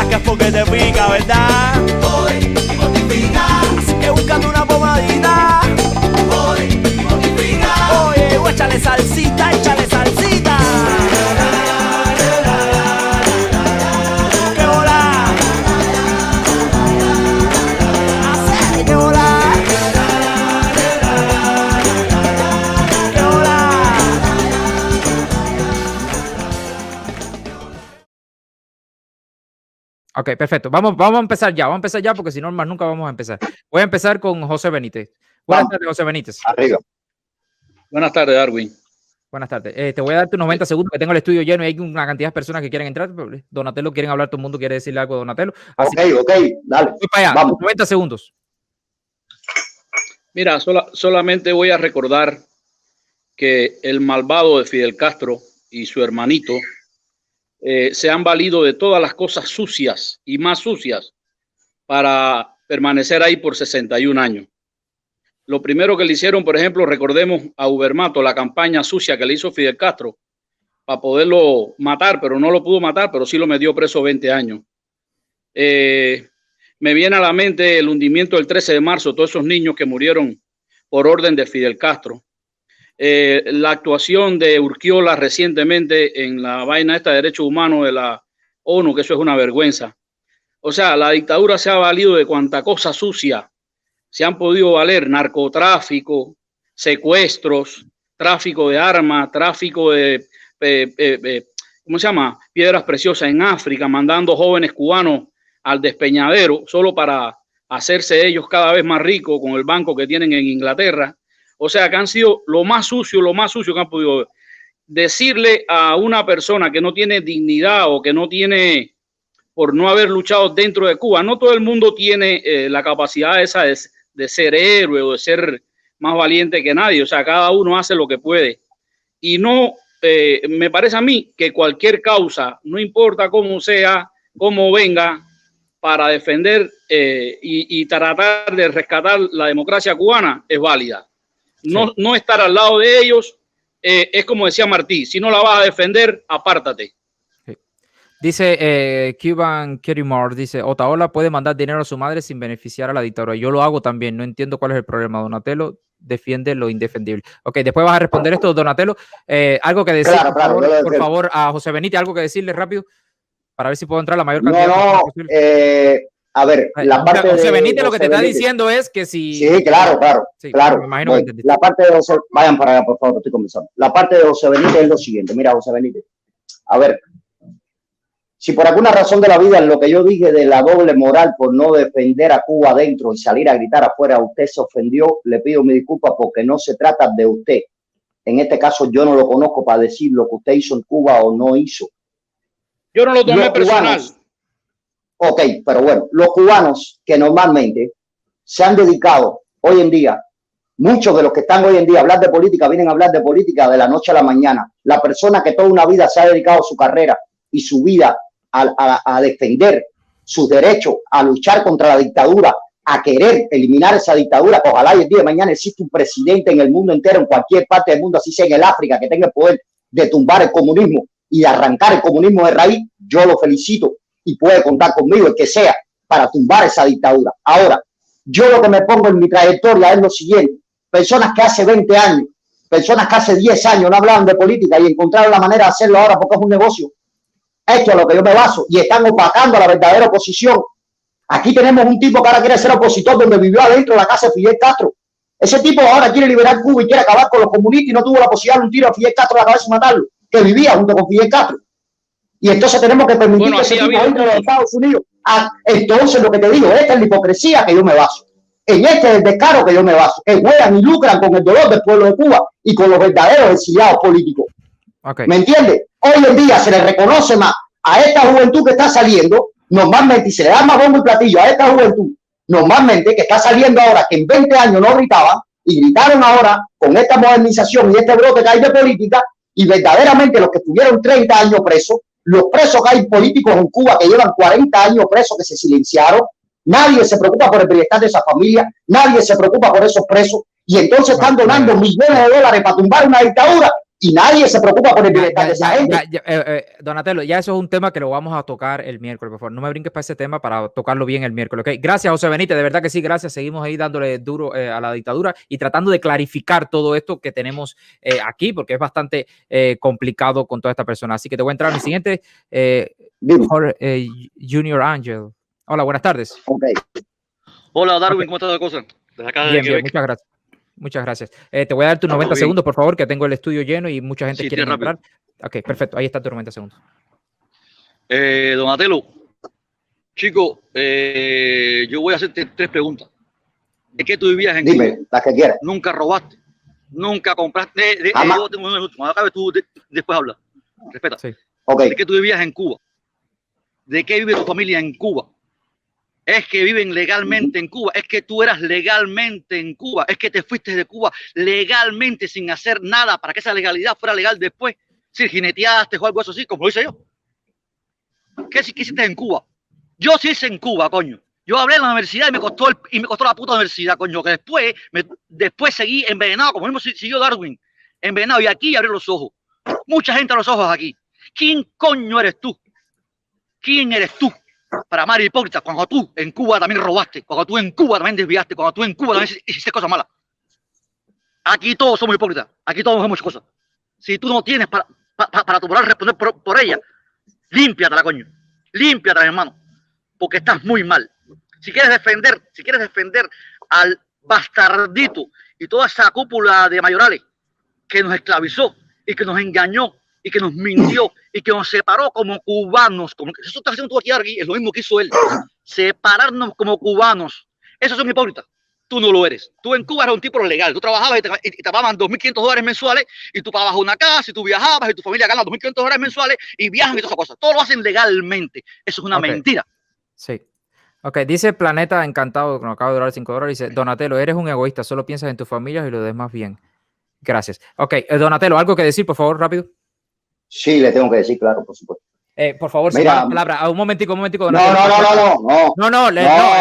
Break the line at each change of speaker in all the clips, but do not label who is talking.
que es porque te pica, ¿verdad?
Voy y mortifica.
Así que buscando una pomadita.
Voy y mortifica.
Oye, échale salsita, échale salsita. ¡Qué hola! ¡Hace! ¡Qué hola! ¡Qué hola!
Ok, perfecto. Vamos a empezar ya porque si no, más nunca vamos a empezar. Voy a empezar con José Benítez. Buenas tardes, José Benítez.
Arriba.
Buenas tardes, Darwin.
Buenas tardes. Te voy a dar tus 90 segundos, que tengo el estudio lleno y hay una cantidad de personas que quieren entrar. Donatello quieren hablar, todo el mundo quiere decirle algo a Donatello. Así
Ok, dale.
voy para allá,
Vamos.
90 segundos.
Mira, solamente voy a recordar que el malvado de Fidel Castro y su hermanito se han valido de todas las cosas sucias y más sucias para permanecer ahí por 61 años. Lo primero que le hicieron, por ejemplo, recordemos a Ubermato, la campaña sucia que le hizo Fidel Castro para poderlo matar, pero no lo pudo matar, pero sí lo metió preso 20 años. Me viene a la mente el hundimiento del 13 de marzo, todos esos niños que murieron por orden de Fidel Castro. La actuación de Urquiola recientemente en la vaina esta de derechos humanos de la ONU, que eso es una vergüenza. O sea, la dictadura se ha valido de cuanta cosa sucia se han podido valer: narcotráfico, secuestros, tráfico de armas, tráfico de, ¿cómo se llama? Piedras preciosas en África, mandando jóvenes cubanos al despeñadero solo para hacerse ellos cada vez más ricos con el banco que tienen en Inglaterra. O sea, que han sido lo más sucio que han podido decirle a una persona que no tiene dignidad o que no tiene, por no haber luchado dentro de Cuba. No todo el mundo tiene la capacidad esa de ser héroe o de ser más valiente que nadie. O sea, cada uno hace lo que puede. Y no, me parece a mí que cualquier causa, no importa cómo sea, cómo venga, para defender y tratar de rescatar la democracia cubana es válida. No, no estar al lado de ellos es como decía Martí: si no la vas a defender, apártate.
Dice Cuban Kirimar, dice: Otaola puede mandar dinero a su madre sin beneficiar a la dictadura. Yo lo hago también, no entiendo cuál es el problema. Donatello defiende lo indefendible. Ok, después vas a responder esto, Donatello. Algo que decir,
Claro,
por favor, a José Benítez, algo que decirle rápido para ver si puedo entrar la mayor cantidad de personas posible.
A ver, la parte
José
de
Benítez lo que te está
Benítez.
diciendo es que si...
Sí, claro.
Sí,
Claro.
me imagino
Bueno,
que entendiste.
la parte de José, vayan para allá, por favor, estoy comenzando. La parte de José Benítez es lo siguiente. Mira, José Benítez. A ver, si por alguna razón de la vida en lo que yo dije de la doble moral por no defender a Cuba adentro y salir a gritar afuera, usted se ofendió, le pido mi disculpa porque no se trata de usted. En este caso yo no lo conozco para decir lo que usted hizo en Cuba o no hizo.
Yo no lo tomé
Los
personal.
cubanos, ok, pero bueno, los cubanos que normalmente se han dedicado hoy en día, muchos de los que están hoy en día a hablar de política, vienen a hablar de política de la noche a la mañana. La persona que toda una vida se ha dedicado su carrera y su vida a defender sus derechos, a luchar contra la dictadura, a querer eliminar esa dictadura, que ojalá el día de mañana existe un presidente en el mundo entero, en cualquier parte del mundo, así sea en el África, que tenga el poder de tumbar el comunismo y de arrancar el comunismo de raíz. Yo lo felicito y puede contar conmigo el que sea para tumbar esa dictadura. Ahora, yo lo que me pongo en mi trayectoria es lo siguiente: personas que hace 20 años, personas que hace 10 años no hablaban de política y encontraron la manera de hacerlo ahora porque es un negocio. Esto es lo que yo me baso y están opacando a la verdadera oposición. Aquí tenemos un tipo que ahora quiere ser opositor donde vivió adentro de la casa de Fidel Castro. Ese tipo ahora quiere liberar Cuba y quiere acabar con los comunistas y no tuvo la posibilidad de dar un tiro a Fidel Castro en la cabeza y matarlo, que vivía junto con Fidel Castro. Y entonces tenemos que permitir que ese tipo entre a los Estados Unidos. Entonces lo que te digo, esta es la hipocresía que yo me baso. En este es el descaro que yo me baso. Que juegan y lucran con el dolor del pueblo de Cuba y con los verdaderos exiliados políticos.
Okay.
¿Me entiendes? Hoy en día se le reconoce más a esta juventud que está saliendo, normalmente, y se le da más bombo y platillo a esta juventud, normalmente, que está saliendo ahora, que en 20 años no gritaban, y gritaron ahora con esta modernización y este brote que hay de política, y verdaderamente los que estuvieron 30 años presos, los presos que hay políticos en Cuba que llevan 40 años presos, que se silenciaron, nadie se preocupa por el bienestar de esa familia, nadie se preocupa por esos presos, y entonces están donando millones de dólares para tumbar una dictadura y nadie se preocupa por el bienestar de esa gente.
Donatello, ya eso es un tema que lo vamos a tocar el miércoles, por favor. No me brinques para ese tema para tocarlo bien el miércoles, ¿ok? Gracias, José Benítez, de verdad que sí, gracias. Seguimos ahí dándole duro a la dictadura y tratando de clarificar todo esto que tenemos aquí, porque es bastante complicado con toda esta persona. Así que te voy a entrar en el siguiente. Junior Angel. Hola, buenas tardes.
Okay.
Hola, Darwin, ¿cómo está la cosa? Desde acá
bien, bien, muchas gracias. Muchas gracias. Te voy a dar tus 90 segundos, por favor, que tengo el estudio lleno y mucha gente quiere entrar. Ok, perfecto. Ahí está tu 90 segundos.
Donatello, chico, yo voy a hacerte 3 preguntas. ¿Es que tú vivías en
Dime,
Cuba?
las que quieras.
¿Nunca robaste? ¿Nunca compraste? Yo tengo 1 minuto. Cuando acabe tú, después habla. Respeta.
Sí.
Okay.
¿Es que tú vivías en Cuba? ¿De qué vive tu familia en Cuba? ¿Es que viven legalmente en Cuba? ¿Es que tú eras legalmente en Cuba? ¿Es que te fuiste de Cuba legalmente sin hacer nada para que esa legalidad fuera legal después? Si jineteaste o algo así, como lo hice yo. ¿Qué hiciste en Cuba? Yo sí hice en Cuba, coño. Yo hablé en la universidad y me costó la puta universidad, coño. Que después seguí envenenado, como mismo siguió Darwin. Envenenado, y aquí abrí los ojos. Mucha gente a los ojos aquí. ¿Quién coño eres tú? ¿Quién eres tú para amar hipócrita cuando tú en Cuba también robaste, cuando tú en Cuba también desviaste, cuando tú en Cuba también hiciste cosas malas? Aquí todos somos hipócritas, aquí todos hacemos cosas. Si tú no tienes para tu moral responder por ella, límpiatela, coño. Límpiatela, hermano, porque estás muy mal. Si quieres defender al bastardito y toda esa cúpula de mayorales que nos esclavizó y que nos engañó y que nos mintió y que nos separó como cubanos, como eso estás haciendo tú aquí, es lo mismo que hizo él, separarnos como cubanos. Esos son hipócritas. Tú no lo eres. Tú en Cuba eras un tipo legal. Tú trabajabas y te pagaban $2.500 mensuales y tú pagabas una casa y tú viajabas y tu familia gana $2.500 mensuales y viajan y todas esas cosas. Todo lo hacen legalmente. Eso es una mentira.
Sí. Ok, dice Planeta Encantado, que nos acaba de durar $5. Dice, Donatello, eres un egoísta, solo piensas en tu familia y lo demás bien. Gracias. Ok, Donatello, ¿algo que decir, por favor, rápido?
Sí, le tengo que decir, claro, por supuesto.
Por favor,
mira,
la palabra. Un momentico.
No,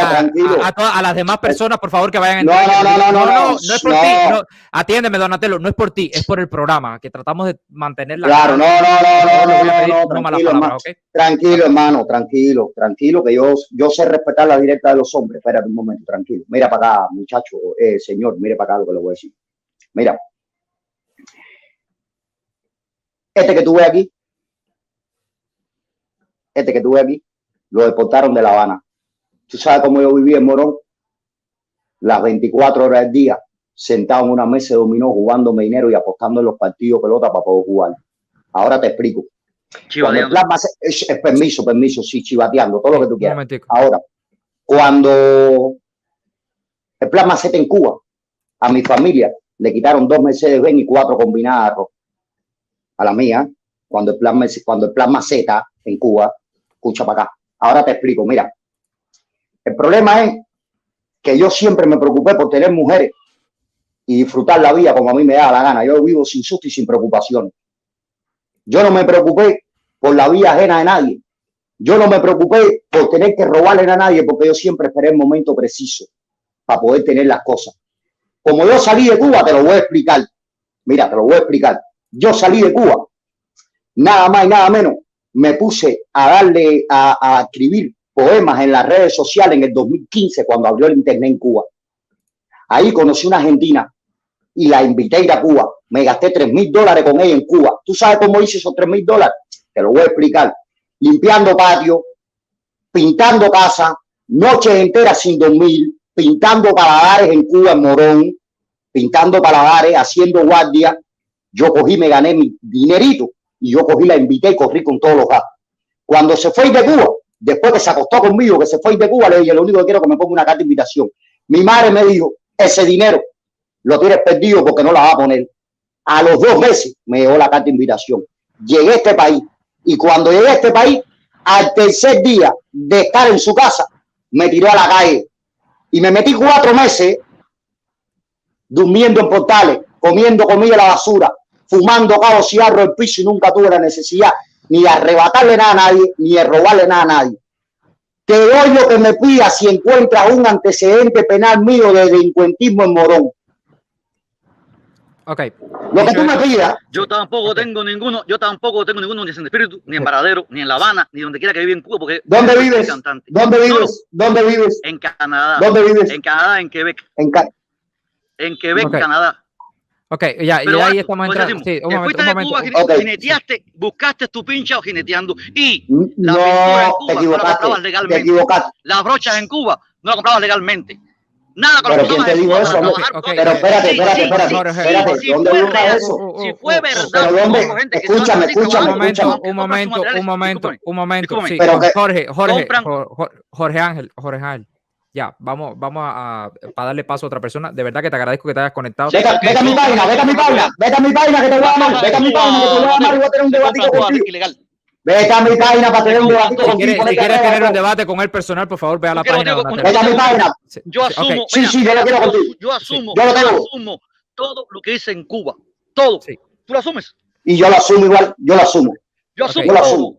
tranquilo.
A las demás personas, por favor, que vayan a
entrar.
No es por ti. No, atiéndeme, Donatello, no es por ti, es por el programa, que tratamos de mantener la...
Claro, no,
malas palabras, ¿okay?
Tranquilo, hermano, tranquilo, que yo sé respetar la directa de los hombres. Espérate un momento, tranquilo. Mira para acá, muchacho, señor, mire para acá lo que le voy a decir. Mira. Este que tú ves aquí, lo deportaron de La Habana. ¿Tú sabes cómo yo viví en Morón? Las 24 horas del día, sentado en una mesa de dominó, jugando dinero y apostando en los partidos de pelota para poder jugar. Ahora te explico. Permiso, sí, chivateando, todo lo que tú quieras. Ahora, cuando el plan Maceta en Cuba, a mi familia le quitaron 2 Mercedes-Benz y 4 combinadas de arroz. A la mía, cuando el plan Maceta en Cuba, escucha para acá. Ahora te explico, mira. El problema es que yo siempre me preocupé por tener mujeres y disfrutar la vida como a mí me da la gana. Yo vivo sin susto y sin preocupaciones. Yo no me preocupé por la vida ajena de nadie. Yo no me preocupé por tener que robarle a nadie, porque yo siempre esperé el momento preciso para poder tener las cosas. Como yo salí de Cuba, te lo voy a explicar. Mira, te lo voy a explicar. Yo salí de Cuba, nada más y nada menos, me puse a escribir poemas en las redes sociales en el 2015, cuando abrió el internet en Cuba. Ahí conocí una argentina y la invité a ir a Cuba. Me gasté $3.000 con ella en Cuba. ¿Tú sabes cómo hice esos $3.000? Te lo voy a explicar. Limpiando patio, pintando casa, noches enteras sin dormir, pintando paladares en Cuba, en Morón, pintando paladares, haciendo guardia. Yo cogí, me gané mi dinerito y yo cogí, la invité y corrí con todos los gastos. Cuando se fue de Cuba, después que se acostó conmigo, que se fue de Cuba, le dije, lo único que quiero es que me ponga una carta de invitación. Mi madre me dijo, ese dinero lo tienes perdido porque no la va a poner. A los 2 meses me llegó la carta de invitación. Llegué a este país y cuando llegué a este país, al tercer día de estar en su casa, me tiró a la calle y me metí 4 meses durmiendo en portales, comiendo comida en la basura, fumando cabo cigarro el piso y nunca tuve la necesidad ni de arrebatarle nada a nadie, ni de robarle nada a nadie. Te doy lo que me pida si encuentras un antecedente penal mío de delincuentismo en Morón.
Ok.
Lo que tú me pidas,
Yo tampoco tengo ninguno ni en Espíritu, ni en Varadero, ni en La Habana, ni donde quiera que vive en Cuba, porque
¿dónde
yo soy
vives?
cantante.
¿Dónde
No,
vives? ¿Dónde vives?
en Canadá.
¿Dónde vives?
En Canadá, en Quebec. En Quebec,
Ok.
Canadá.
Ok, ya,
Pero
ahí
Gato,
estamos
pues
entrando.
decimos,
Sí, un
te
momento,
fuiste
un
de
momento.
Cuba,
Ok.
jineteaste, buscaste tu pincha o jineteando. Y la pintura en
No, te
Cuba no la comprabas
equivocaste. Te
legalmente.
equivocaste.
Las brochas en Cuba no las comprabas legalmente. Nada con
Pero
las
¿quién
comprabas
te
en
dijo
Cuba
eso,
para
hombre?
trabajar.
Ok,
Pero espérate,
Sí,
espérate,
sí,
espérate,
sí,
espérate.
sí,
¿Dónde
fue
buscas
real.
eso?
Si fue verdad,
Pero
yo
¿dónde?
conozco gente que
Escúchame,
son así,
escúchame,
trabajando,
escúchame.
que compran sus materiales.
Un momento.
Discúlpame.
Sí,
Pero que-
Jorge Ángel. Ya, vamos para darle paso a otra persona. De verdad que te agradezco que te hayas conectado.
Vete a mi página, vete a mi página, vete a mi página que te voy a llamar, vete a mi página que te voy a llamar y voy a tener un debatico contigo.
Ilegal.
Vete a mi página para tener un debatico
Si
contigo.
quieres tener un debate con el personal, por favor, ve a la
Quiero
página de
contigo,
Donatello.
Vete a mi página.
Sí,
Yo
sí, ok.
asumo,
Sí, sí, yo lo quiero contigo.
yo asumo todo lo que hice en Cuba. Todo.
Sí.
¿Tú lo asumes?
Y yo lo asumo igual, yo lo asumo.
Yo
Ok.
asumo
Yo lo
todo.
asumo.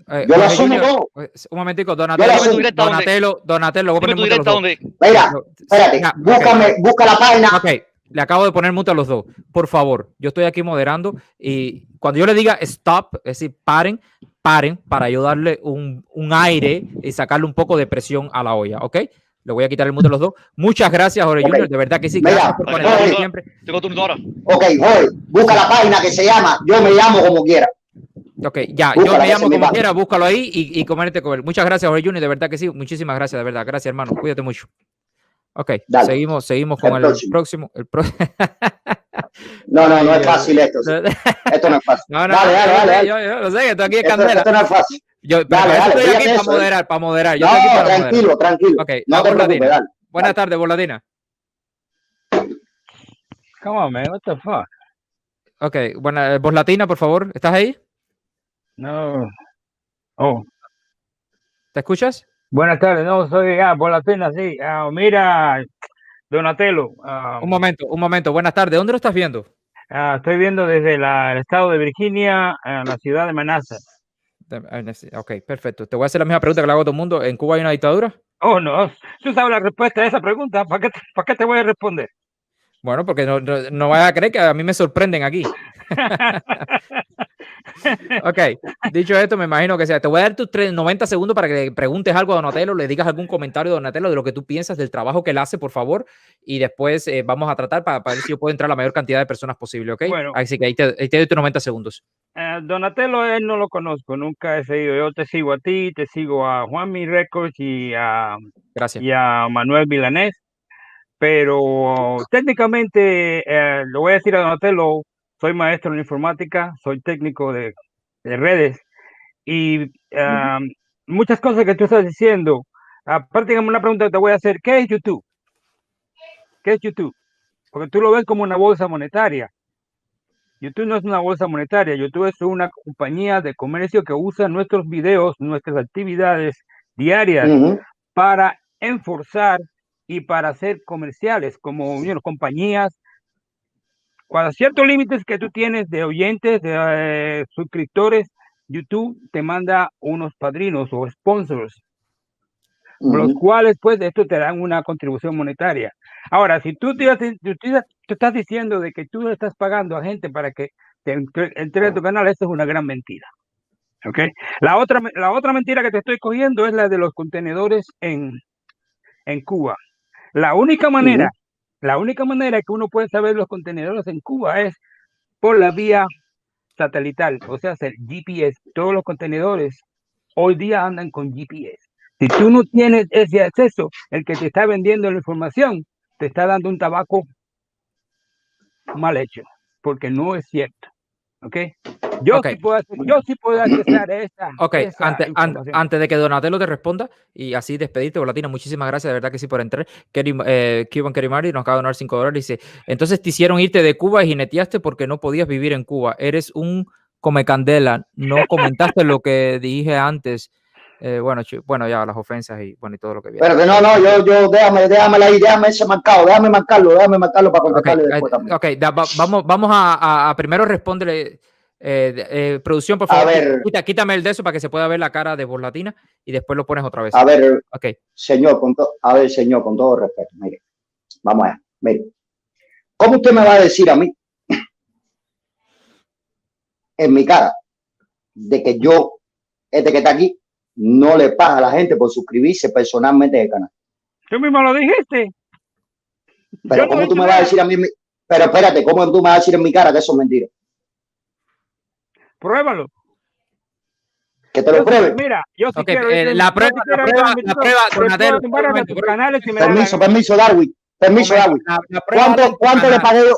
Yo lo
Jorge
asumo
Junior,
todo.
un momentico,
Yo lo
Donatello,
asumo.
Donatello, voy a
Dime
poner
tu
mute a los
directa
dos.
dónde.
Mira, espérate,
Ya,
búscame, busca la página.
Ok, le acabo de poner mute a los dos. Por favor, yo estoy aquí moderando y cuando yo le diga stop, es decir, paren para yo darle un aire y sacarle un poco de presión a la olla, ¿ok? Le voy a quitar el mute a los dos. Muchas gracias, Jorge
Ok.
Junior, de verdad que sí.
Mira,
Gracias por
Jorge,
conectarte
Jorge.
siempre.
Tengo turno ahora.
Ok, Jorge, busca la página que se llama Yo me llamo como quiera.
Ok, ya,
Búscala,
yo me
ese
llamo
es mi
como
padre.
quiera, búscalo ahí y coméntate con él. Muchas gracias, Jorge Junior, de verdad que sí. Muchísimas gracias, de verdad. Gracias, hermano. Cuídate mucho. Ok,
Dale.
seguimos con
El
el
próximo.
próximo.
No, no, no
Ay,
es fácil esto. Esto no es fácil.
No, no,
Dale.
yo lo sé, esto aquí es
Esto
candela.
no es fácil.
Pero
Dale,
para eso
dale,
estoy aquí
fíjate eso,
para moderar. Yo
No,
estoy aquí para moderar.
tranquilo.
Ok,
No
la
te
voz
preocupes,
latina.
dale.
Buenas tardes, voz latina.
Come on, man. What the fuck?
Ok, buena, voz latina, por favor. ¿Estás ahí?
No. Oh,
¿Te escuchas?
buenas tardes. No, soy por la pena, sí. Mira, Donatello.
Un momento. Buenas tardes. ¿Dónde lo estás viendo?
Estoy viendo desde el estado de Virginia, la ciudad de Manassas.
Ok, perfecto. Te voy a hacer la misma pregunta que le hago a todo el mundo. ¿En Cuba hay una dictadura?
Oh, no. Tú sabes la respuesta a esa pregunta. ¿Para qué te voy a responder?
Bueno, porque no vayas a creer que a mí me sorprenden aquí. Ok, dicho esto, me imagino que sea. Te voy a dar tus 90 segundos para que le preguntes algo a Donatello, le digas algún comentario a Donatello de lo que tú piensas del trabajo que él hace, por favor, y después vamos a tratar para ver si yo puedo entrar a la mayor cantidad de personas posible, ¿ok?
Bueno.
Así que ahí te doy tus 90 segundos.
Donatello, él no lo conozco, nunca he seguido. Yo te sigo a ti, te sigo a Juanmi Records
Gracias.
y a Manuel Milanés, pero técnicamente, lo voy a decir a Donatello, soy maestro en informática, soy técnico de redes y muchas cosas que tú estás diciendo. Aparte, una pregunta que te voy a hacer, ¿qué es YouTube? ¿Qué es YouTube? Porque tú lo ves como una bolsa monetaria. YouTube no es una bolsa monetaria, YouTube es una compañía de comercio que usa nuestros videos, nuestras actividades diarias para enforzar y para hacer comerciales, como compañías, para ciertos límites que tú tienes de oyentes, de suscriptores, YouTube te manda unos padrinos o sponsors, los cuales pues esto te dan una contribución monetaria. Ahora, si tú estás diciendo de que tú estás pagando a gente para que te entre a tu canal, esto es una gran mentira. ¿Okay? La otra mentira que te estoy cogiendo es la de los contenedores en Cuba. La única manera que uno puede saber los contenedores en Cuba es por la vía satelital, o sea, el GPS. Todos los contenedores hoy día andan con GPS. Si tú no tienes ese acceso, el que te está vendiendo la información te está dando un tabaco mal hecho, porque no es cierto. ¿Ok? Yo sí puedo accesar a esa.
Ok,
información.
antes de que Donatello te responda y así despedirte, Volatina, muchísimas gracias, de verdad que sí, por entrar. Cuban Kerimari nos acaba de donar $5. Dice: entonces te hicieron irte de Cuba y jineteaste porque no podías vivir en Cuba. Eres un come candela. No comentaste lo que dije antes. Bueno, ya las ofensas y todo lo que viene.
Pero no, yo déjamela ahí, déjame ese marcado, déjame marcarlo para contestarle después también.
Ok, vamos a primero responderle. Producción, por favor, quítame el de eso para que se pueda ver la cara de Voz Latina y después lo pones otra vez.
A ver,
okay.
Señor, con todo respeto, mire, vamos allá, mire. ¿Cómo usted me va a decir a mí, en mi cara, de que yo, este que está aquí, no le paga a la gente por suscribirse personalmente al canal?
Tú mismo lo dijiste.
Pero ¿cómo tú me vas a decir a mí? Pero espérate, ¿cómo tú me vas a decir en mi cara que eso es mentira?
Pruébalo.
Que te lo pruebe.
Mira, yo sí
Okay,
quiero.
la prueba, Donatello,
Permiso, Darwin. Permiso, Darwin. ¿Cuánto le pagué yo?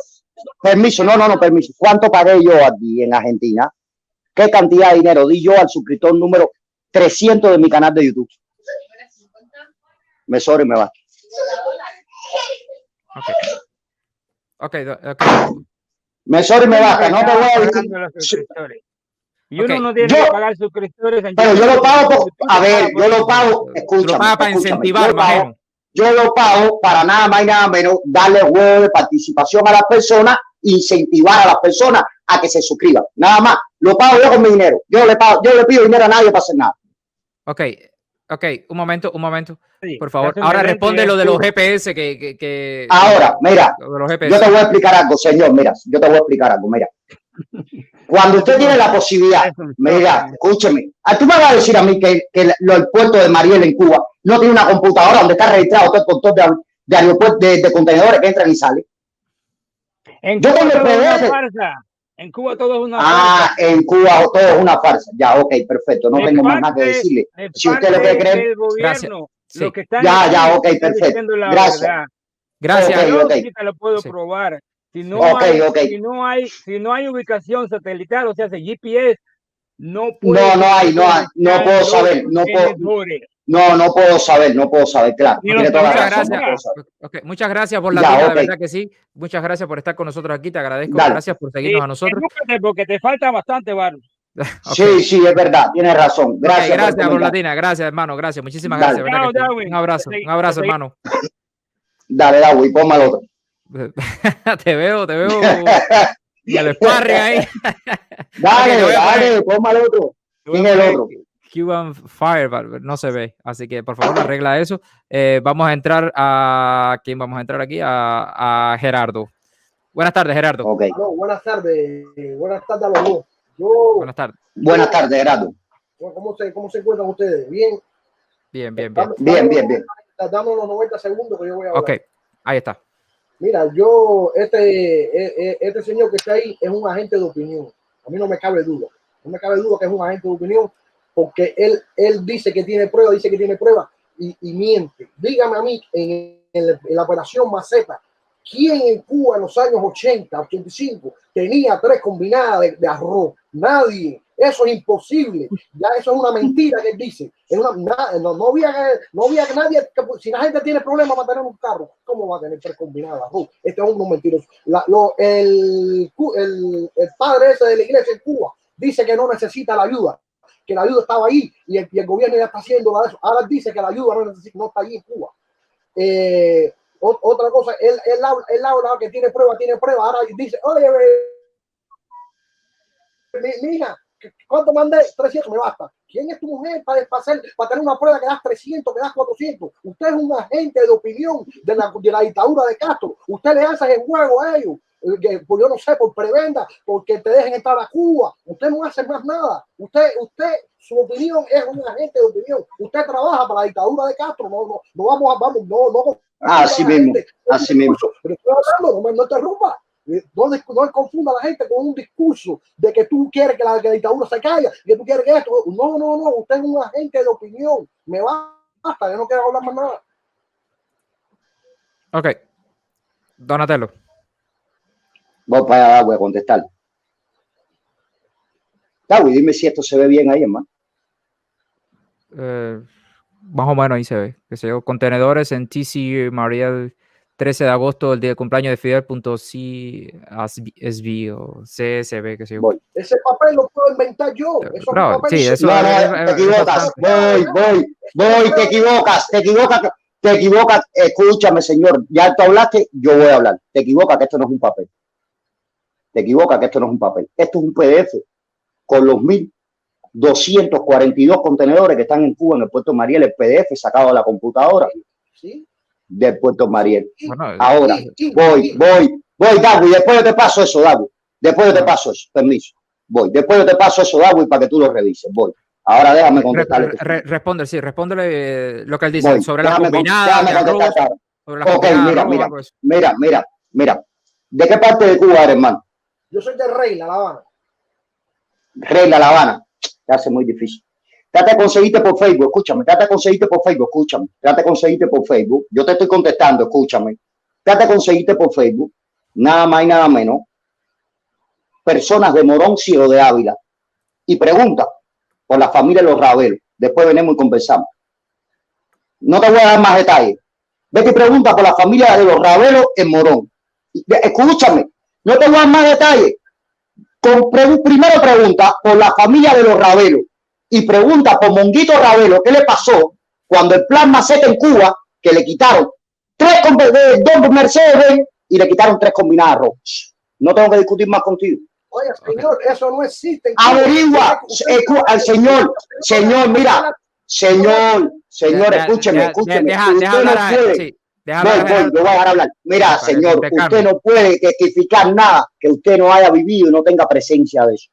Permiso, no, permiso. ¿Cuánto pagué yo aquí en Argentina? ¿Qué cantidad de dinero di yo al suscriptor número 300 de mi canal de YouTube? Me sobra y me va.
Okay.
Me sobra y me basta. No te voy a decir.
Y uno no tiene que pagar suscriptores.
Pero yo lo pago, yo lo pago, escúchame.
Para incentivar,
yo lo pago para nada más y nada menos darle juego de participación a las personas, incentivar a las personas a que se suscriban. Nada más. Lo pago yo con mi dinero. Yo le pido dinero a nadie para hacer nada.
Ok, un momento.
Sí,
Por favor, ahora responde lo de los GPS
Ahora, mira, yo te voy a explicar algo, señor. Mira, cuando usted tiene la posibilidad, mira, escúcheme, tú me vas a decir a mí que el puerto de Mariel en Cuba no tiene una computadora donde está registrado todo el control de aeropuertos, de contenedores que entran y salen. Yo tengo el PDF.
En Cuba todo es una farsa.
En Cuba todo es una farsa. Ya, ok, perfecto. No tengo más nada que decirle. Si usted lo que cree,
gracias.
Sí.
Ya, ok, perfecto. Gracias.
Yo sí te lo puedo probar. Si no hay ubicación satelital, o sea, GPS, no puedo
saber, claro.
Muchas gracias por la vida, de verdad que sí. Muchas gracias por estar con nosotros aquí, te agradezco. Dale. Gracias por seguirnos a nosotros.
Porque te falta bastante, Barro.
Sí, es verdad, tienes razón. Gracias
por Latina, gracias, hermano, gracias. Muchísimas gracias. Un abrazo, hermano.
Dale, Dawi, ponme al otro.
te veo y el sparring ahí.
Dale, ponme al otro. ¿Quién es el otro?
Cuban Fire, no se ve, así que por favor arregla eso. Vamos a entrar a ¿quién vamos a entrar aquí? A Gerardo. Buenas tardes, Gerardo.
Okay. No, buenas tardes a los dos.
Buenas tardes.
Buenas tardes, Gerardo.
¿Cómo se encuentran ustedes? ¿Bien?
Bien.
Dame unos 90 segundos que yo voy a hablar.
Ok, ahí está.
Mira, este señor que está ahí es un agente de opinión. A mí no me cabe duda. No me cabe duda que es un agente de opinión porque él dice que tiene pruebas y miente. Dígame a mí, en la operación Maceta, ¿quién en Cuba en los años 80, 85 tenía 3 combinadas de arroz? Nadie. Eso es imposible. Ya eso es una mentira que él dice. No había nadie. Si la gente tiene problemas para tener un carro, ¿cómo va a tener 3 combinadas de arroz? Este es un mentiroso. El padre ese de la iglesia en Cuba dice que no necesita la ayuda, que la ayuda estaba ahí y el gobierno ya está haciendo eso. Ahora dice que la ayuda no está ahí en Cuba. Otra cosa, él habla que tiene prueba. Ahora dice, oye, mi hija, ¿cuánto mandé? 300, me basta. ¿Quién es tu mujer para tener una prueba que das 300, que das 400? Usted es un agente de opinión de la dictadura de Castro. Usted le hace el juego a ellos. Pues yo no sé, por prebenda, porque te dejen entrar a Cuba. Usted no hace más nada. Usted, su opinión es un agente de opinión. Usted trabaja para la dictadura de Castro. No.
Así mismo.
Pero estoy hablando, no interrumpa. No confunda a la gente con un discurso de que tú quieres que la dictadura se caiga, que tú quieres que esto. No. Usted es un agente de opinión. Me basta, yo no quiero hablar más nada.
Ok. Donatello.
Voy para allá, voy a contestar. Dawi, dime si esto se ve bien ahí, hermano.
Más o menos ahí se ve. Que se yo, contenedores en TC Mariel 13 de agosto, el día de cumpleaños de Fidel.csv o CSV, que se yo.
Ese papel lo puedo inventar yo.
Sí, eso te equivocas. Voy, te equivocas. Escúchame, señor. Ya tú hablaste, yo voy a hablar. Te equivocas que esto no es un papel. Esto es un PDF con los 1.242 contenedores que están en Cuba en el puerto Mariel, el PDF sacado de la computadora. ¿Sí? Del puerto Mariel. Bueno, ahora Voy, Darwin, después yo te paso eso, Darwin. Después yo te paso eso, permiso. Voy, después yo te paso eso, Darwin, para que tú lo revises. Voy. Ahora déjame contestarle.
Responde, sí, respóndele lo que él dice
Voy,
sobre la
déjame
combinada.
contestar ahora.
Sobre la
Ok,
combinada,
mira. ¿De qué parte de Cuba eres, hermano?
Yo soy de Reina, La Habana.
Reina, La Habana. Te hace muy difícil. Trata de conseguirte por Facebook, escúchame. Trata de conseguirte por Facebook, escúchame. Trata de conseguirte por Facebook. Yo te estoy contestando, escúchame. Trata de conseguirte por Facebook. Nada más y nada menos. Personas de Morón, Ciego de Ávila. Y pregunta por la familia de los Ravelos. Después venimos y conversamos. No te voy a dar más detalles. Vete y pregunta por la familia de los Ravelos en Morón. Escúchame, no te voy a dar más detalles. Primero pregunta por la familia de los Ravelos y pregunta por Monguito Ravelo qué le pasó cuando el plan Maceta en Cuba, que le quitaron dos Mercedes y le quitaron 3 combinadas rojas. No tengo que discutir más contigo.
Oye, señor, eso no existe.
Averigua, al señor, mira, señor, escúcheme. Yo voy a dejar hablar. Mira, señor, usted no puede testificar nada que usted no haya vivido y no tenga presencia de eso.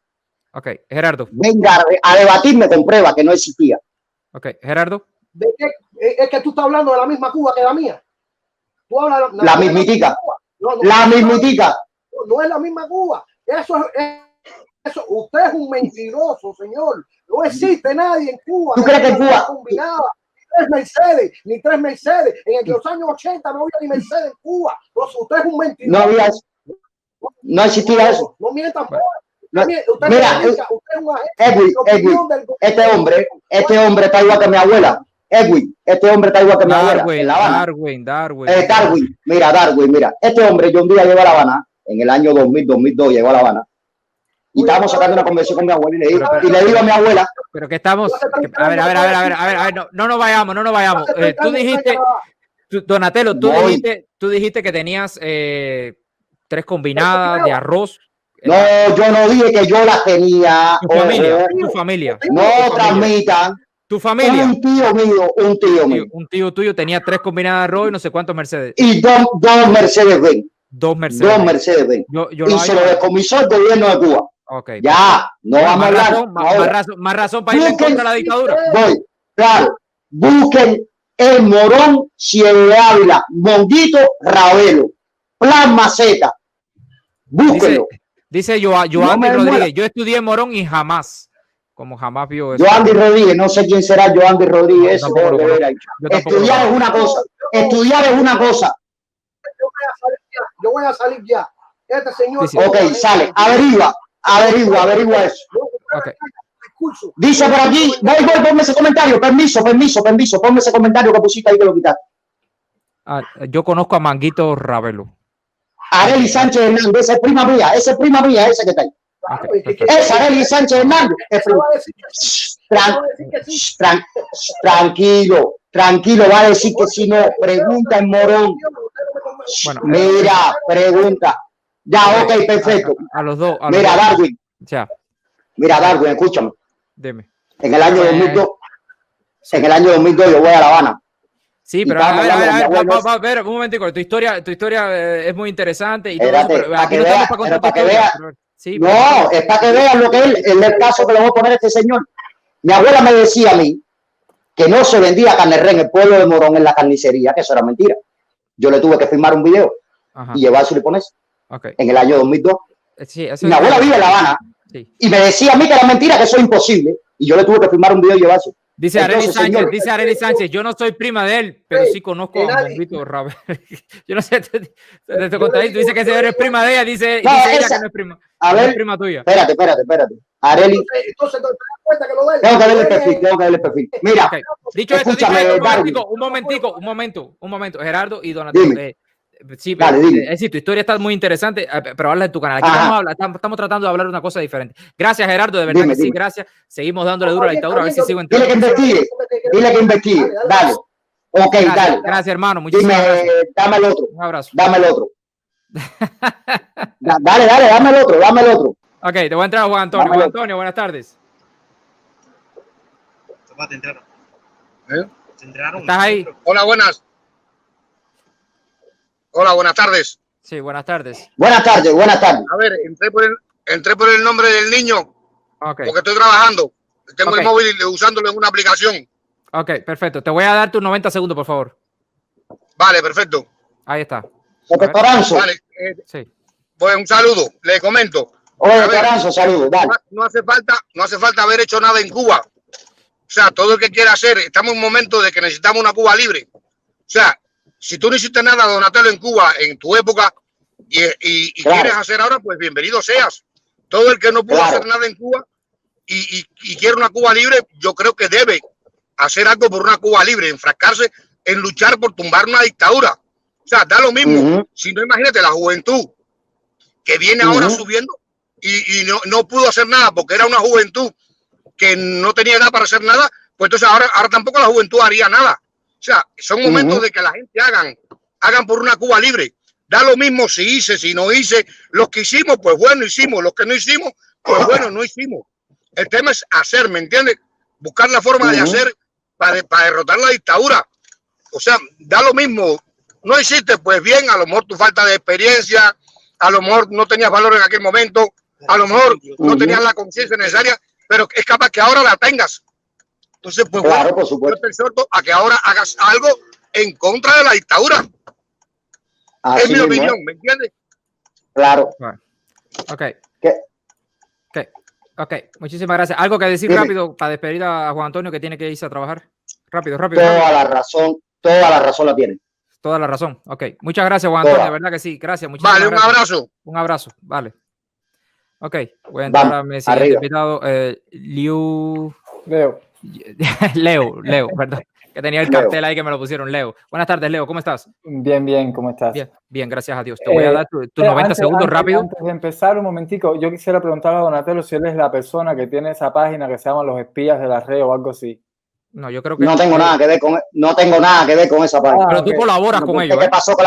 Ok, Gerardo.
Venga a debatirme con pruebas que no existía.
Ok, Gerardo.
¿De qué? Es que tú estás hablando de la misma Cuba que la mía. Tú hablas
la mismitica. La mismitica.
No es la misma Cuba. Eso. Usted es un mentiroso, señor. No existe nadie en Cuba.
¿Tú crees que en Cuba?
Ni tres Mercedes. En los años 80 no había ni Mercedes en Cuba. Entonces, usted es un mentiroso.
No había eso. No existía eso.
No mientan.
No. Mira, Edwin, este hombre está igual que mi abuela. Edwin, este hombre está igual que mi abuela. Darwin. Mira. Este hombre, yo un día llegó a La Habana, en el año 2002 llegó a La Habana. Y estábamos sacando una conversación con mi abuela y le digo a mi abuela.
Pero que estamos. A ver, no nos vayamos. Tú dijiste, Donatello, tú dijiste que tenías 3 combinadas de arroz.
No, yo no dije que yo las tenía.
Tu familia.
No transmitan.
Tu familia.
Un tío mío.
Un tío tuyo tenía 3 combinadas de arroz y no sé cuántos Mercedes.
Y dos Mercedes-Benz.
2 Mercedes.
2 Mercedes-Benz. Y se lo decomisó el gobierno de Cuba.
Okay.
Ya, no vamos a hablar.
Más razón para ir en contra de la dictadura.
Voy, claro. Busquen el Morón, Ciego de Ávila, Monguito Ravelo, Plan Maceta. Búsquenlo.
Dice Joandy Rodríguez, yo estudié en Morón y jamás vio eso.
Joandy Rodríguez, no sé quién será Joandy Rodríguez. Estudiar es una cosa.
Yo voy a salir ya. Este señor.
Ok, sale. Averigua eso.
Okay.
Dice por aquí, voy, ponme ese comentario. Permiso. Ponme ese comentario que pusiste ahí que lo quitaste.
Yo conozco a Manguito Ravelo.
Arely Sánchez Hernández, esa es prima mía, ese que está ahí.
Okay,
es Arely Sánchez Hernández. Tranquilo, va a decir que si no, pregunta en Morón. Bueno, mira, pregunta. Ya, ok, perfecto.
A los dos.
Mira, Darwin.
Ya.
Mira, Darwin, escúchame.
Dime.
En el año 2002 yo voy a La Habana.
Sí, pero a ver, un momentico. Tu historia es muy interesante. Y todo eso, pero
para que veas.
Sí,
no, es para que vean lo que es el caso que le voy a poner a este señor. Mi abuela me decía a mí que no se vendía carne de res en el pueblo de Morón en la carnicería, que eso era mentira. Yo le tuve que firmar un video y llevárselo y ponerse.
Okay.
En el año 2002.
Sí,
mi abuela vive en La Habana y me decía a mí que era mentira, que eso es imposible. Y yo le tuve que firmar un video y llevárselo.
Dice Arely Sánchez, yo no soy prima de él, pero sí conozco a Monguito Ravelo. Yo no sé, te contradices, tú dices que eres prima de ella, dice ella que no es prima.
A ver,
es prima tuya.
Espérate. Arely.
Entonces, ¿te das cuenta que lo ves?
Tengo que ver el perfil. Mira,
okay. Dicho esto, un momento, Gerardo y Donatello. Sí,
dale,
es decir, tu historia está muy interesante, pero habla de tu canal. Aquí estamos tratando de hablar de una cosa diferente. Gracias, Gerardo, de verdad que sí, gracias. Seguimos dándole duro a la dictadura, a ver si sigo entrando.
Dile que investigue, dale. Ok, dale.
Gracias, hermano, muchísimas gracias.
Dame el otro.
Un abrazo.
Dame el otro. Dame el otro.
Ok, te voy a entrar a Juan Antonio. Juan Antonio, buenas tardes. ¿Estás ahí?
Hola, buenas tardes.
Sí, buenas tardes.
Buenas tardes, buenas tardes.
A ver, entré por el nombre del niño
Ok,
porque estoy trabajando. Tengo
Ok.
el móvil usándolo en una aplicación.
ok, perfecto. Te voy a dar tus 90 segundos, por favor.
Vale, perfecto.
Ahí está.
Doctor Aranzo.
Vale,
Sí.
pues un saludo. Le comento.
Oye,
A
doctor
ver,
Aranzo, saludos, dale.
no hace falta haber hecho nada en Cuba. O sea, todo el que quiera hacer, estamos en un momento de que necesitamos una Cuba libre. O sea, si tú no hiciste nada, Donatello, en Cuba en tu época y
Claro.
quieres hacer ahora, pues bienvenido seas. Todo el que no pudo
Claro.
hacer nada en Cuba y quiere una Cuba libre, yo creo que debe hacer algo por una Cuba libre, enfrascarse en luchar por tumbar una dictadura. O sea, da lo mismo.
Ujú.
Si no, imagínate la juventud que viene ahora
Ujú.
subiendo y no pudo hacer nada porque era una juventud que no tenía edad para hacer nada, pues entonces ahora tampoco la juventud haría nada. O sea, son momentos
Ujú.
de que la gente hagan por una Cuba libre. Da lo mismo si hice, si no hice. Los que hicimos, pues bueno, hicimos. Los que no hicimos, pues bueno, no hicimos. El tema es hacer, ¿me entiendes? Buscar la forma de
Ujú.
hacer para derrotar la dictadura. O sea, da lo mismo. No hiciste, pues bien, a lo mejor tu falta de experiencia, a lo mejor no tenías valor en aquel momento, a lo mejor no
Ujú.
tenías la conciencia necesaria, pero es capaz que ahora la tengas. Entonces, pues
Claro,
bueno,
por
yo
supuesto.
te exhorto a que ahora hagas algo en contra de la dictadura.
Así
Es mi
mismo,
opinión, ¿me entiendes?
Claro.
Ok.
¿Qué?
Ok. Ok. Muchísimas gracias. ¿Algo que decir
Dime.
rápido para despedir a Juan Antonio que tiene que irse a trabajar? Rápido.
Toda la razón la tiene.
Toda la razón. Ok. Muchas gracias, Juan
Toda.
Antonio. De verdad que sí. Gracias. Muchísimas
Vale, un
gracias.
abrazo.
Un abrazo. Vale. Ok. Voy a entrar
Vamos,
a mi siguiente
arriba.
invitado. Leo,
Leo.
perdón. Que tenía el
Leo.
cartel ahí que me lo pusieron. Leo. Buenas tardes, Leo. ¿Cómo estás?
Bien, ¿cómo estás?
Bien, gracias a Dios. Te voy a dar tus 90 segundos rápido.
Antes de empezar, un momentico, yo quisiera preguntarle a Donatello si él es la persona que tiene esa página que se llama Los Espías de la Red o algo así.
No, yo creo que
No tengo nada que ver con esa página.
Pero tú
ok.
colaboras con
¿Qué
ellos, ¿eh?
pasó con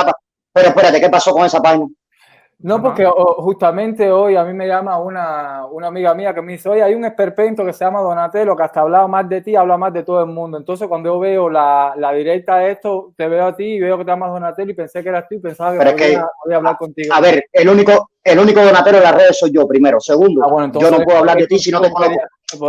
Pero espérate, ¿qué pasó con esa página?
No, porque justamente hoy a mí me llama una amiga mía que me dice, oye, hay un esperpento que se llama Donatello que hasta ha hablado más de ti, habla más de todo el mundo. Entonces cuando yo veo la directa de esto, te veo a ti y veo que te llamas Donatello y pensé que eras tú y pensaba que
Pero es que,
podía hablar contigo.
A ver, el único Donatello en las redes soy yo, primero. Segundo,
bueno, entonces,
yo no puedo hablar de ti si no te conozco.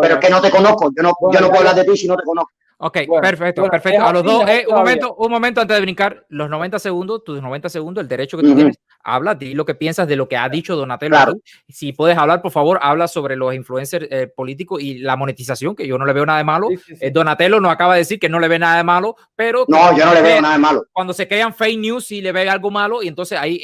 Pero es que no te conozco. Yo no puedo hablar de ti si no te conozco.
Ok,
Bueno,
perfecto,
bueno,
perfecto.
es
A los
así,
dos,
mejor
un momento antes de brincar, los 90 segundos, tus 90 segundos, el derecho que tú
Ujú.
tienes, habla, di lo que piensas de lo que ha dicho Donatello.
Claro.
aquí. Si puedes hablar, por favor, habla sobre los influencers políticos y la monetización, que yo no le veo nada de malo.
Sí.
Donatello nos acaba de decir que no le ve nada de malo, pero
No, yo no le veo nada de malo.
cuando se crean fake news sí le ve algo malo y entonces ahí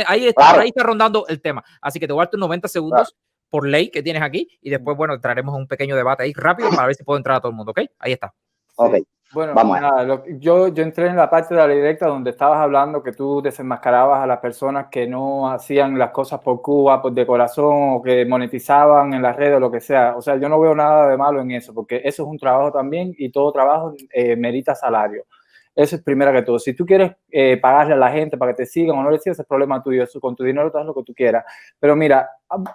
ahí está,
Claro.
por ahí está rondando el tema. Así que te voy a dar tus 90 segundos por ley que tienes aquí y después, bueno, traeremos un pequeño debate ahí rápido para ver si puedo entrar a todo el mundo, ¿ok? Ahí está.
Ok.
Bueno,
Vamos a ver.
nada, yo entré en la parte de la directa donde estabas hablando que tú desenmascarabas a las personas que no hacían las cosas por Cuba, de corazón, o que monetizaban en las redes o lo que sea. O sea, yo no veo nada de malo en eso, porque eso es un trabajo también y todo trabajo merita salario. Eso es primero que todo. Si tú quieres pagarle a la gente para que te sigan o no le sigas, es problema tuyo. Eso, con tu dinero tú haz lo que tú quieras. Pero mira,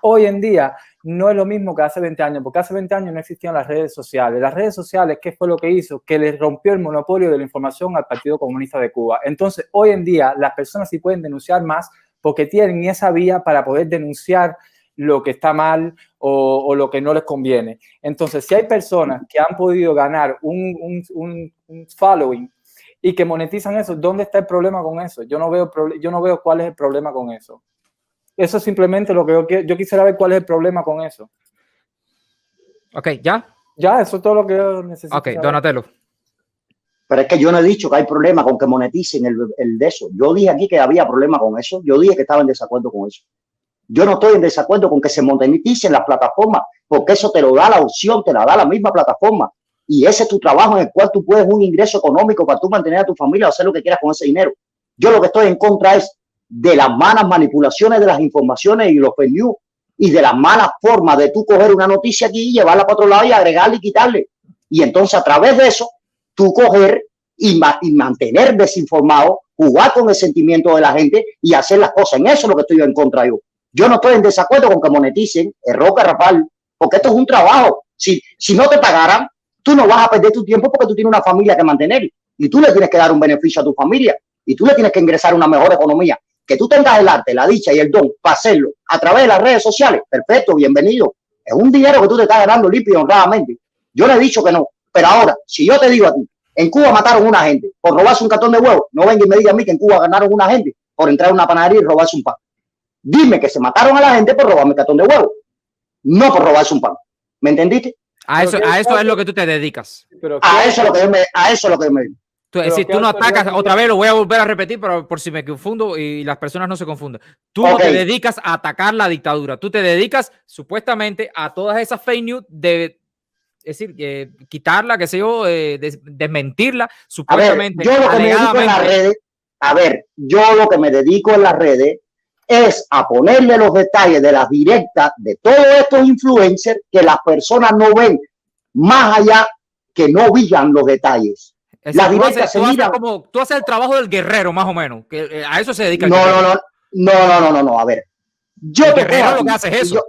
hoy en día no es lo mismo que hace 20 años, porque hace 20 años no existían las redes sociales. Las redes sociales, ¿qué fue lo que hizo? Que les rompió el monopolio de la información al Partido Comunista de Cuba. Entonces, hoy en día las personas sí pueden denunciar más porque tienen esa vía para poder denunciar lo que está mal o lo que no les conviene. Entonces, si hay personas que han podido ganar un following y que monetizan eso, ¿dónde está el problema con eso? Yo no veo cuál es el problema con eso. Eso es simplemente lo que yo quisiera ver cuál es el problema con eso.
Ok, ¿ya?
Ya, eso es todo lo que yo necesito.
Ok,
saber.
Donatello.
Pero es que yo no he dicho que hay problema con que moneticen el de eso. Yo dije aquí que había problema con eso. Yo dije que estaba en desacuerdo con eso. Yo no estoy en desacuerdo con que se moneticen las plataformas, porque eso te lo da la opción, te la da la misma plataforma. Y ese es tu trabajo en el cual tú puedes un ingreso económico para tú mantener a tu familia o hacer lo que quieras con ese dinero. Yo lo que estoy en contra es de las malas manipulaciones de las informaciones y los fake news y de las malas formas de tú coger una noticia aquí y llevarla para otro lado y agregarle y quitarle. Y entonces a través de eso, tú coger y mantener desinformado, jugar con el sentimiento de la gente y hacer las cosas. En eso es lo que estoy en contra yo. Yo no estoy en desacuerdo con que moneticen el roca rapal, porque esto es un trabajo. Si no te pagaran, tú no vas a perder tu tiempo porque tú tienes una familia que mantener y tú le tienes que dar un beneficio a tu familia y tú le tienes que ingresar una mejor economía. que tú tengas el arte, la dicha y el don para hacerlo a través de las redes sociales, perfecto, bienvenido. Es un dinero que tú te estás ganando limpio y honradamente. Yo no he dicho que no, pero ahora, si yo te digo a ti, en Cuba mataron a una gente por robarse un cartón de huevo, no venga y me diga a mí que en Cuba ganaron una gente por entrar a una panadería y robarse un pan. Dime que se mataron a la gente por robarme el cartón de huevo, no por robarse un pan. ¿Me entendiste?
A eso es lo que tú te dedicas.
A eso es lo que yo me dedico.
Si tú no atacas, otra vez lo voy a volver a repetir, pero por si me confundo y las personas no se confunden. Tú no te dedicas a atacar la dictadura, tú te dedicas supuestamente a todas esas fake news de, es decir, quitarla, qué sé yo, desmentirla, supuestamente.
Yo lo que me dedico en las redes, yo lo que me dedico en las redes es a ponerle los detalles de las directas de todos estos influencers que las personas no ven más allá, que no vean los detalles. La directa se mira
como tú haces el trabajo del guerrero, más o menos, que a eso se dedica.
No, a ver.
El guerrero lo que hace es eso.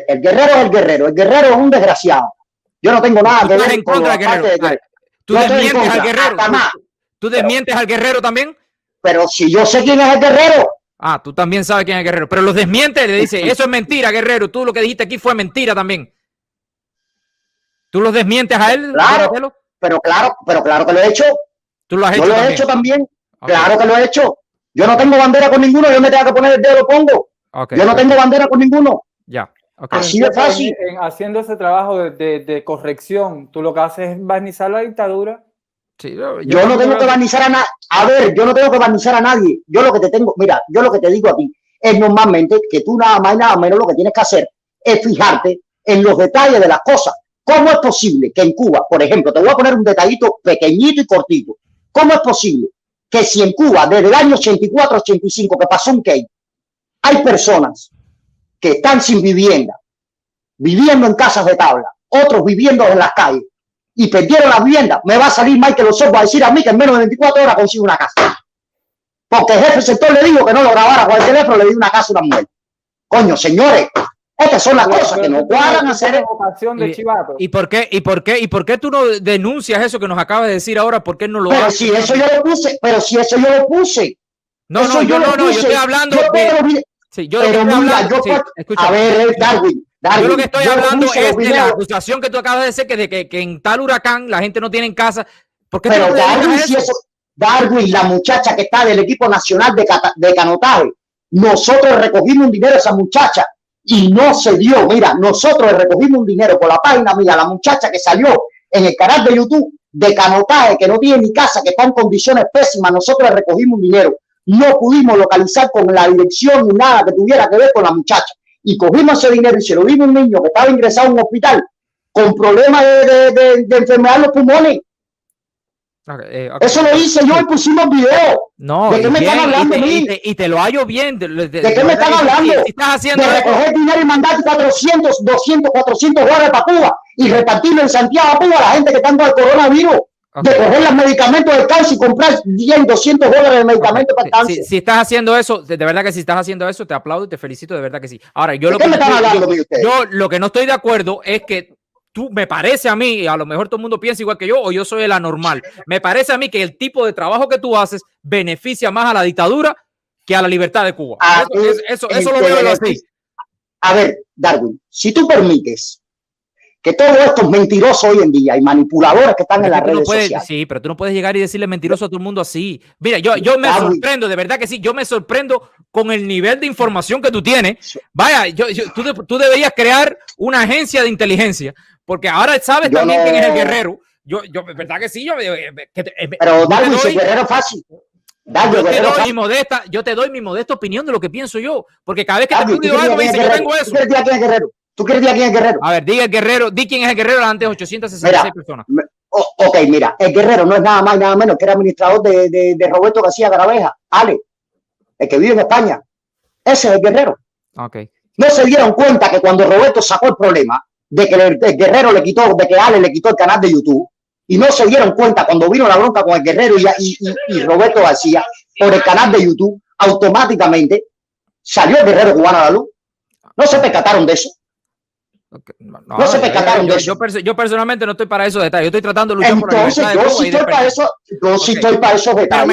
El guerrero es el guerrero. El guerrero es un desgraciado. Yo no tengo nada que ver
en contra del guerrero. Tú desmientes al guerrero. ¿Tú desmientes al guerrero también?
Pero si yo sé quién es el guerrero.
Ah, tú también sabes quién es el guerrero. Pero los desmientes, le dice, eso es mentira, guerrero. Tú lo que dijiste aquí fue mentira también. ¿Tú los desmientes a él?
Claro. Pero claro que lo he hecho.
¿Tú lo has hecho
también? Yo lo he hecho también. Okay. Claro que lo he hecho. Yo no tengo bandera con ninguno. Yo me tengo que poner el dedo, lo pongo. Yo no tengo bandera con ninguno.
Ya.
Así de fácil.
Haciendo ese trabajo de corrección, tú lo que haces es barnizar la dictadura.
Sí,
yo no tengo que barnizar a nadie. A ver, yo no tengo que barnizar a nadie. Yo lo que te tengo, mira, yo lo que te digo a ti es normalmente que tú nada más y nada menos lo que tienes que hacer es fijarte en los detalles de las cosas. ¿Cómo es posible que en Cuba, por ejemplo, te voy a poner un detallito pequeñito y cortito? ¿Cómo es posible que si en Cuba, desde el año 84-85, que pasó un case, hay personas que están sin vivienda, viviendo en casas de tabla, otros viviendo en las calles, y perdieron la vivienda, me va a salir Michael Osorbo a decir a mí que en menos de 24 horas consigo una casa? Porque el jefe del sector le dijo que no lo grabara con el teléfono, le dio una casa a una mujer. Coño, señores, estas son las cosas que no cuadran hacer.
¿Y por qué tú no denuncias eso que nos acabas de decir ahora? ¿Por qué no lo haces?
Si eso yo lo puse.
No, yo estoy hablando
a ver, Darwin,
yo lo que estoy hablando es de la acusación que tú acabas de decir, que en tal huracán la gente no tiene en casa. ¿Por qué
pero Darwin, la muchacha que está del equipo nacional de canotaje, nosotros recogimos un dinero a esa muchacha y no se dio. Mira, nosotros recogimos un dinero por la página mía, la muchacha que salió en el canal de YouTube de canotaje, que no tiene ni casa, que está en condiciones pésimas, nosotros recogimos un dinero. No pudimos localizar con la dirección ni nada que tuviera que ver con la muchacha. Y cogimos ese dinero y se lo dimos a un niño que estaba ingresado en un hospital con problemas de enfermedad en los pulmones. Eso lo hice yo y pusimos video.
No,
¿de qué me están hablando a mí?
Y te lo hallo bien.
¿De qué me están hablando?
Si estás haciendo
de recoger dinero y mandar 400, 200, 400 dólares para Cuba y repartirlo en Santiago a Cuba a la gente que está con el coronavirus. De coger los medicamentos del cáncer y comprar 100, 200 dólares de medicamentos para el cáncer.
Si estás haciendo eso, de verdad que si estás haciendo eso, te aplaudo y te felicito, de verdad que sí. Ahora, yo lo que no estoy de acuerdo es que tú, me parece a mí, a lo mejor todo el mundo piensa igual que yo, o yo soy el anormal. Me parece a mí que el tipo de trabajo que tú haces beneficia más a la dictadura que a la libertad de Cuba. Eso lo veo así.
A ver, Darwin, si tú permites que todos estos mentirosos hoy en día y manipuladores que están en las redes sociales.
Sí, pero tú no puedes llegar y decirle mentiroso a todo el mundo así. Mira, yo me sorprendo, de verdad que sí, yo me sorprendo con el nivel de información que tú tienes. Vaya, tú deberías crear una agencia de inteligencia, porque ahora sabes también quién es el guerrero. Yo, verdad que sí,
pero Darwin, si el guerrero es fácil.
Yo te doy mi modesta opinión de lo que pienso yo, porque cada vez que te pido algo me dice yo tengo eso.
¿Tú quieres decir quién es el guerrero?
A ver, di quién es el guerrero antes de 866 personas.
Ok, mira, el guerrero no es nada más y nada menos que era administrador de Roberto García Garaveja, Ale, el que vive en España. Ese es el guerrero.
Okay.
No se dieron cuenta que cuando Roberto sacó el problema de que el guerrero le quitó, de que Ale le quitó el canal de YouTube, y no se dieron cuenta cuando vino la bronca con el guerrero y Roberto García por el canal de YouTube, automáticamente salió el guerrero cubano a la luz. No se percataron de eso. No se percataron de eso.
Yo personalmente no estoy para esos detalles. Yo estoy tratando de luchar
Entonces,
por la
yo sí estoy para eso. Yo sí estoy para esos
Pero
detalles.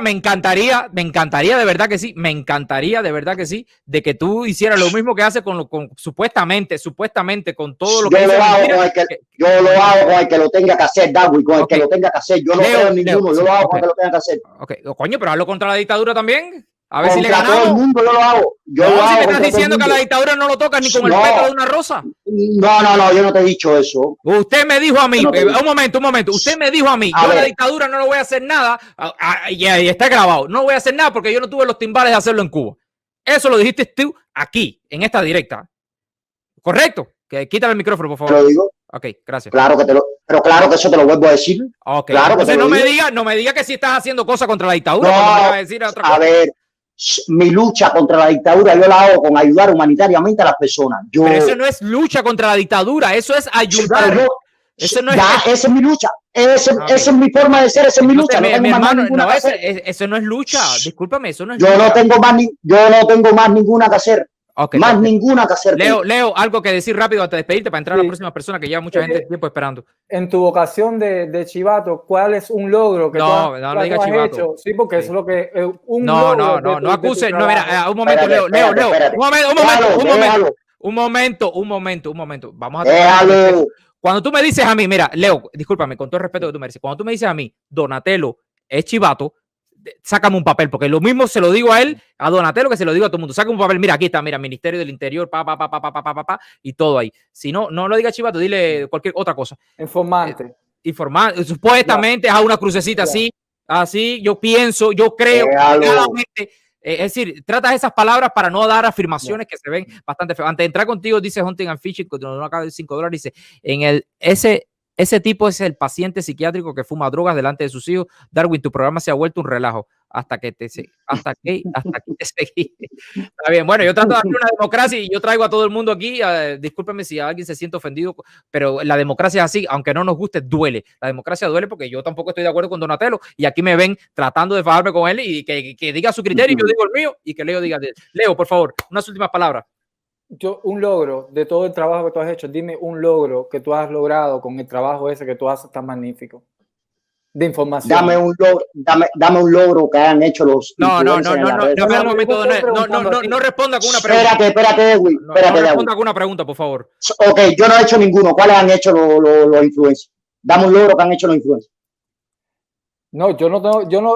me encantaría de verdad que sí, me encantaría de verdad que sí, de que tú hicieras lo mismo que haces con supuestamente con todo lo que
yo
dice
lo hago
mentira,
con el que yo lo hago con el que lo tenga que hacer, Darwin, con el que lo tenga que hacer. Yo no creo en ninguno, yo lo hago con el que lo tenga que hacer.
Ok, coño, pero hazlo contra la dictadura también. A ver si le
Contra todo
ganamos.
el mundo yo lo hago. Yo
No,
lo
si
hago
me
contra
estás
todo el
diciendo que a
mundo.
la dictadura no lo tocas ni con el
No.
pétalo de una rosa.
No, yo no te he dicho eso.
Usted me dijo a mí,
Yo no te he dicho.
un momento. Usted me dijo a mí,
A
yo a la
ver.
dictadura no le voy a hacer nada, y está grabado, no voy a hacer nada porque yo no tuve los timbales de hacerlo en Cuba. Eso lo dijiste tú aquí, en esta directa. ¿Correcto? Que quítale el micrófono, por
Te
favor.
lo digo.
Ok, gracias.
Claro que pero claro que eso te lo vuelvo a decir.
Ok,
Claro que
entonces
te lo digo.
no me diga que si estás haciendo cosas contra la dictadura,
No,
cuando me vas a decir otra cosa.
a ver, mi lucha contra la dictadura yo la hago con ayudar humanitariamente a las personas. Yo,
Pero eso no es lucha contra la dictadura, eso es ayudar.
Yo-
Eso no es.
ya, esa es mi lucha. Esa es mi forma de ser, esa es mi lucha.
Entonces,
No tengo
mi
más
hermano,
ninguna
no,
que hacer.
eso no es lucha. Discúlpame, eso no es
Yo
lucha.
no tengo más ninguna que hacer.
Ok,
Más
perfecto.
ninguna que hacer.
Leo, algo que decir rápido antes de despedirte para entrar a la
Sí.
próxima persona que lleva mucha gente tiempo esperando.
En tu vocación de chivato, ¿cuál es un logro que
No,
tú
no diga
has
chivato.
hecho? Sí, porque eso es lo que un
No,
logro de tu
acuse, no,
trabajo.
mira, un momento,
Espérate,
Leo,
espérate.
un momento, vamos a
Déjalo.
Cuando tú me dices a mí, mira, Leo, discúlpame, con todo el respeto que tú mereces, cuando tú me dices a mí, Donatello es chivato, sácame un papel, porque lo mismo se lo digo a él, a Donatello, que se lo digo a todo el mundo. Saca un papel, mira, aquí está, mira, Ministerio del Interior, y todo ahí. Si no lo diga chivato, dile cualquier otra cosa.
Informante.
Informar, supuestamente a una crucecita así, yo pienso, yo creo, realmente, es decir, tratas esas palabras para no dar afirmaciones que se ven bastante feas. Antes de entrar contigo, dice Hunting and Fishing, que no acaba de $5, dice, ese tipo es el paciente psiquiátrico que fuma drogas delante de sus hijos. Darwin, tu programa se ha vuelto un relajo hasta que te seguí. Está bien, bueno, yo trato de hacer una democracia y yo traigo a todo el mundo aquí. Discúlpeme si alguien se siente ofendido, pero la democracia es así, aunque no nos guste, duele. La democracia duele porque yo tampoco estoy de acuerdo con Donatello y aquí me ven tratando de fajarme con él y que diga su criterio y yo digo el mío y que Leo diga de él. Leo, por favor, unas últimas palabras.
Un logro de todo el trabajo que tú has hecho, dime un logro que tú has logrado con el trabajo ese que tú haces tan magnífico de información.
Dame un logro que hayan hecho los
no responda con una pregunta.
Espérate, Edwin.
No responda con una pregunta, por favor.
Ok, yo no he hecho ninguno. ¿Cuáles han hecho los influencers? Dame un logro que han hecho los influencers.
No,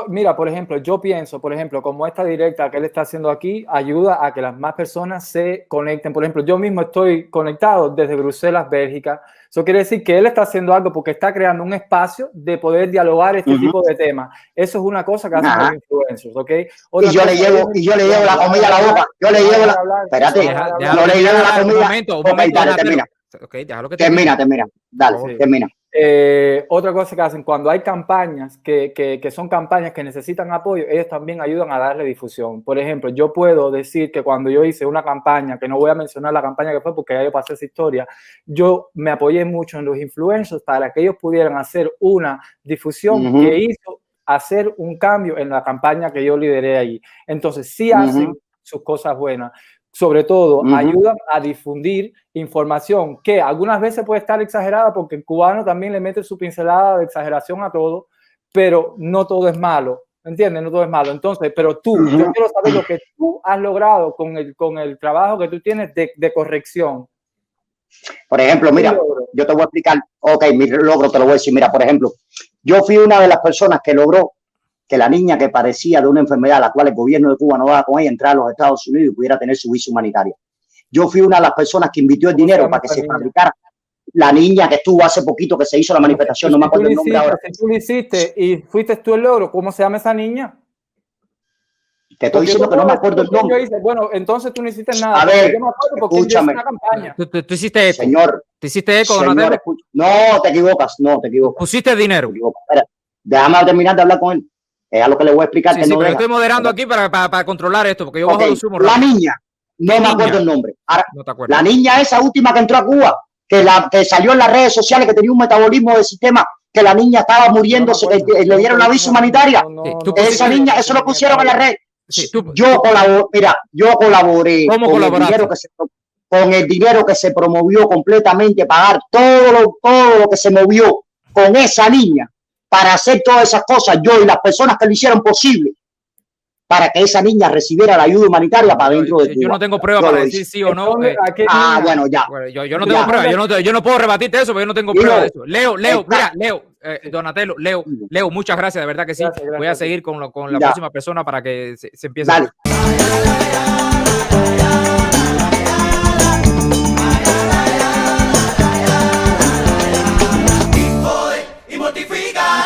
mira, por ejemplo, yo pienso, como esta directa que él está haciendo aquí, ayuda a que las más personas se conecten. Por ejemplo, yo mismo estoy conectado desde Bruselas, Bélgica. Eso quiere decir que él está haciendo algo porque está creando un espacio de poder dialogar este tipo de temas. Eso es una cosa que hacen los influencers, ¿ok?
Y yo le llevo la comida a la boca. Yo le llevo la... Espérate, yo le llevo la comida.
Un momento,
termina.
Okay, déjalo que
termina. Dale,
sí.
termina.
Otra cosa que hacen, cuando hay campañas que son campañas que necesitan apoyo, ellos también ayudan a darle difusión. Por ejemplo, yo puedo decir que cuando yo hice una campaña, que no voy a mencionar la campaña que fue porque ya yo pasé esa historia, yo me apoyé mucho en los influencers para que ellos pudieran hacer una difusión que hizo hacer un cambio en la campaña que yo lideré ahí. Entonces, sí hacen sus cosas buenas. Sobre todo, ayudan a difundir información que algunas veces puede estar exagerada porque el cubano también le mete su pincelada de exageración a todo, pero no todo es malo, ¿entiendes? No todo es malo. Entonces, pero tú, yo quiero saber lo que tú has logrado con el trabajo que tú tienes de corrección.
Por ejemplo, mira, yo te voy a explicar, mi logro te lo voy a decir. Mira, por ejemplo, yo fui una de las personas que logró que la niña que padecía de una enfermedad a la cual el gobierno de Cuba no daba con ella entrar a los Estados Unidos y pudiera tener su visa humanitaria. Yo fui una de las personas que invirtió el dinero para que se fabricara la niña que estuvo hace poquito, que se hizo la manifestación, no me acuerdo el nombre ahora.
Si tú lo hiciste y fuiste tú el logro, ¿cómo se llama esa niña?
Te estoy diciendo que no me acuerdo el nombre.
Bueno, entonces tú no hiciste nada.
A ver,
yo me acuerdo porque
escúchame.
yo hice una campaña.
Tú hiciste eco.
Señor.
¿Te hiciste eco,
señor,
Donatello?
No, te equivocas.
Pusiste dinero.
Espera, déjame terminar de hablar con él. Es a lo que le voy a explicar.
Sí,
que
sí,
no
pero
deja.
estoy moderando aquí para controlar esto, porque yo bajo los humos.
La niña, no me acuerdo el nombre. Ahora,
no te acuerdas.
La niña esa última que entró a Cuba, que salió en las redes sociales, que tenía un metabolismo del sistema, que la niña estaba muriéndose, que le dieron la visa humanitaria. Esa niña, eso lo pusieron en la red.
Sí,
yo colaboré
¿Cómo
con
colaboraste?
el dinero que se... con el dinero que se promovió completamente, pagar todo lo que se movió con esa niña para hacer todas esas cosas, yo y las personas que lo hicieron posible para que esa niña recibiera la ayuda humanitaria para dentro de Cuba.
Yo no tengo prueba para decir sí o no.
Bueno, ya.
Bueno, yo no tengo prueba, yo no puedo rebatirte eso, porque yo no tengo prueba de eso. Leo, mira, Leo, Donatello, Leo, muchas gracias, de verdad que sí. Gracias. Voy a seguir con la próxima persona para que se empiece.
Dale.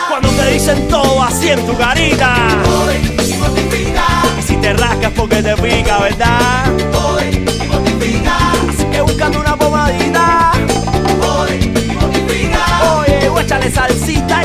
Cuando te dicen todo así en tu carita, y si te rascas porque te pica, ¿verdad? Así que buscando una pomadita, oye, échale salsita.